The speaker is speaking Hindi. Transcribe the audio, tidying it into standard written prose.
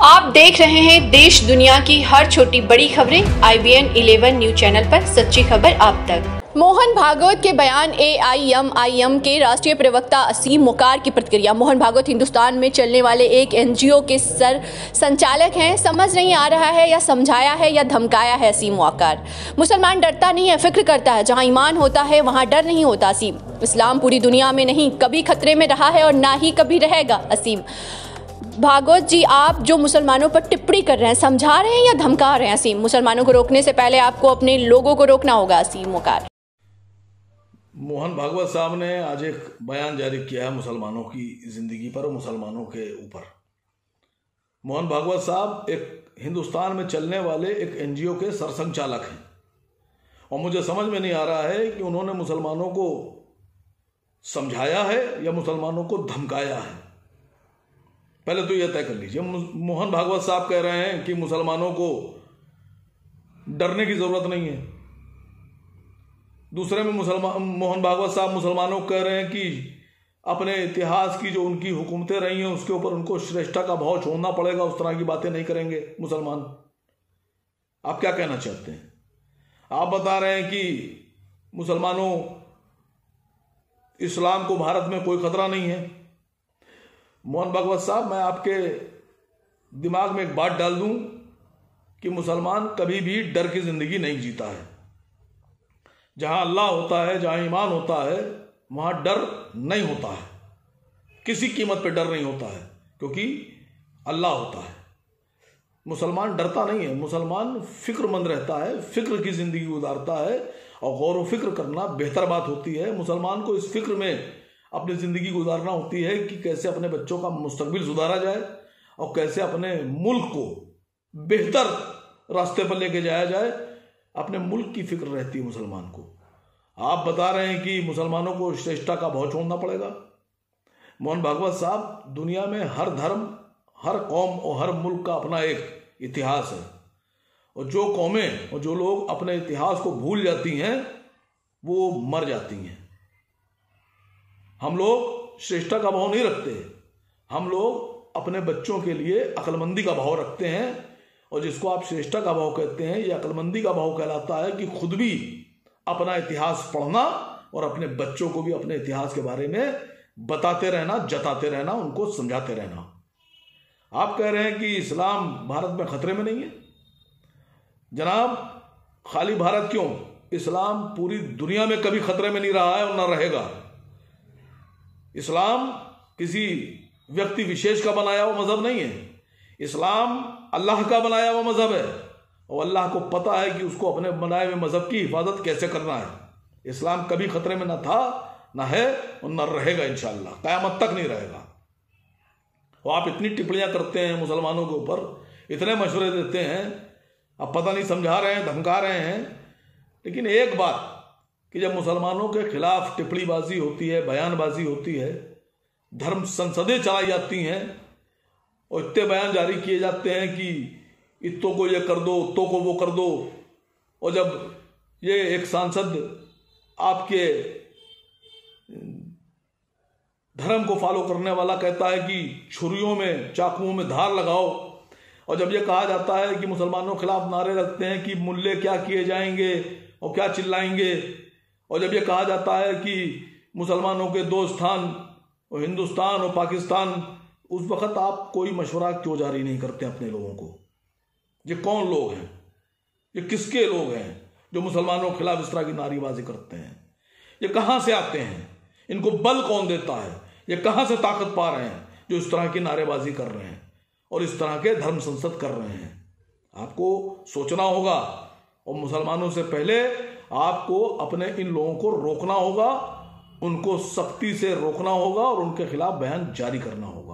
आप देख रहे हैं देश दुनिया की हर छोटी बड़ी खबरें IBN 11 न्यूज चैनल पर। सच्ची खबर आप तक। मोहन भागवत के बयान AIMIM के राष्ट्रीय प्रवक्ता असीम मुकार की प्रतिक्रिया। मोहन भागवत हिंदुस्तान में चलने वाले एक NGO के संचालक हैं। समझ नहीं आ रहा है या समझाया है या धमकाया है असीम मुकार। मुसलमान डरता नहीं है, फिक्र करता है। जहां ईमान होता है वहां डर नहीं होता। असीम, इस्लाम पूरी दुनिया में नहीं कभी खतरे में रहा है और ना ही कभी रहेगा। असीम भागवत जी, आप जो मुसलमानों पर टिप्पणी कर रहे हैं, समझा रहे हैं या धमका रहे हैं? असीम, मुसलमानों को रोकने से पहले आपको अपने लोगों को रोकना होगा। असीम मुकार। मोहन भागवत साहब ने आज एक बयान जारी किया है मुसलमानों की जिंदगी पर और मुसलमानों के ऊपर। मोहन भागवत साहब एक हिंदुस्तान में चलने वाले एक NGO के सरसंघचालक हैं और मुझे समझ में नहीं आ रहा है कि उन्होंने मुसलमानों को समझाया है या मुसलमानों को धमकाया है। पहले तो यह तय कर लीजिए। मोहन भागवत साहब कह रहे हैं कि मुसलमानों को डरने की जरूरत नहीं है। दूसरे में मोहन भागवत साहब मुसलमानों को कह रहे हैं कि अपने इतिहास की जो उनकी हुकूमतें रही हैं उसके ऊपर उनको श्रेष्ठता का भाव छोड़ना पड़ेगा। उस तरह की बातें नहीं करेंगे मुसलमान। आप क्या कहना चाहते हैं? आप बता रहे हैं कि मुसलमानों, इस्लाम को भारत में कोई खतरा नहीं है। मोहन भागवत साहब, मैं आपके दिमाग में एक बात डाल दूं कि मुसलमान कभी भी डर की जिंदगी नहीं जीता है। जहां अल्लाह होता है, जहां ईमान होता है, वहां डर नहीं होता है। किसी कीमत पे डर नहीं होता है क्योंकि अल्लाह होता है। मुसलमान डरता नहीं है। मुसलमान फिक्रमंद रहता है, फिक्र की जिंदगी गुजारता है और गौर व फिक्र करना बेहतर बात होती है। मुसलमान को इस फिक्र में अपनी ज़िंदगी गुजारना होती है कि कैसे अपने बच्चों का मुस्तकबिल सुधारा जाए और कैसे अपने मुल्क को बेहतर रास्ते पर लेके जाया जाए। अपने मुल्क की फिक्र रहती है मुसलमान को। आप बता रहे हैं कि मुसलमानों को श्रेष्ठता का भाव छोड़ना पड़ेगा। मोहन भागवत साहब, दुनिया में हर धर्म, हर कौम और हर मुल्क का अपना एक इतिहास है और जो कौमें और जो लोग अपने इतिहास को भूल जाती हैं वो मर जाती हैं। हम लोग श्रेष्ठता का भाव नहीं रखते। हम लोग अपने बच्चों के लिए अक्लमंदी का भाव रखते हैं और जिसको आप श्रेष्ठता का भाव कहते हैं, ये अक्लमंदी का भाव कहलाता है कि खुद भी अपना इतिहास पढ़ना और अपने बच्चों को भी अपने इतिहास के बारे में बताते रहना, जताते रहना, उनको समझाते रहना। आप कह रहे हैं कि इस्लाम भारत में खतरे में नहीं है। जनाब, खाली भारत क्यों, इस्लाम पूरी दुनिया में कभी खतरे में नहीं रहा है और ना रहेगा। इस्लाम किसी व्यक्ति विशेष का बनाया हुआ मजहब नहीं है। इस्लाम अल्लाह का बनाया हुआ मजहब है और अल्लाह को पता है कि उसको अपने बनाए हुए मजहब की हिफाजत कैसे करना है। इस्लाम कभी खतरे में ना था, ना है और ना रहेगा। इंशाअल्लाह क़यामत तक नहीं रहेगा। और आप इतनी टिप्पणियां करते हैं मुसलमानों के ऊपर, इतने मशवरे देते हैं, आप पता नहीं समझा रहे हैं, धमका रहे हैं। लेकिन एक बात कि जब मुसलमानों के खिलाफ टिप्पणीबाजी होती है, बयानबाजी होती है, धर्म संसदें चलाई जाती हैं और इतने बयान जारी किए जाते हैं कि इत्तों को ये कर दो, उत्तों को वो कर दो, और जब ये एक सांसद आपके धर्म को फॉलो करने वाला कहता है कि छुरियों में, चाकुओं में धार लगाओ, और जब ये कहा जाता है कि मुसलमानों के खिलाफ नारे लगते हैं कि मुल्ले क्या किए जाएंगे और क्या चिल्लाएंगे, और जब ये कहा जाता है कि मुसलमानों के दो स्थान और हिंदुस्तान और पाकिस्तान, उस वक्त आप कोई मशवरा क्यों जारी नहीं करते अपने लोगों को? ये कौन लोग हैं? ये किसके लोग हैं जो मुसलमानों के खिलाफ इस तरह की नारेबाजी करते हैं? ये कहाँ से आते हैं? इनको बल कौन देता है? ये कहाँ से ताकत पा रहे हैं जो इस तरह की नारेबाजी कर रहे हैं और इस तरह के धर्म संसद कर रहे हैं? आपको सोचना होगा और मुसलमानों से पहले आपको अपने इन लोगों को रोकना होगा, उनको सख्ती से रोकना होगा और उनके खिलाफ बयान जारी करना होगा।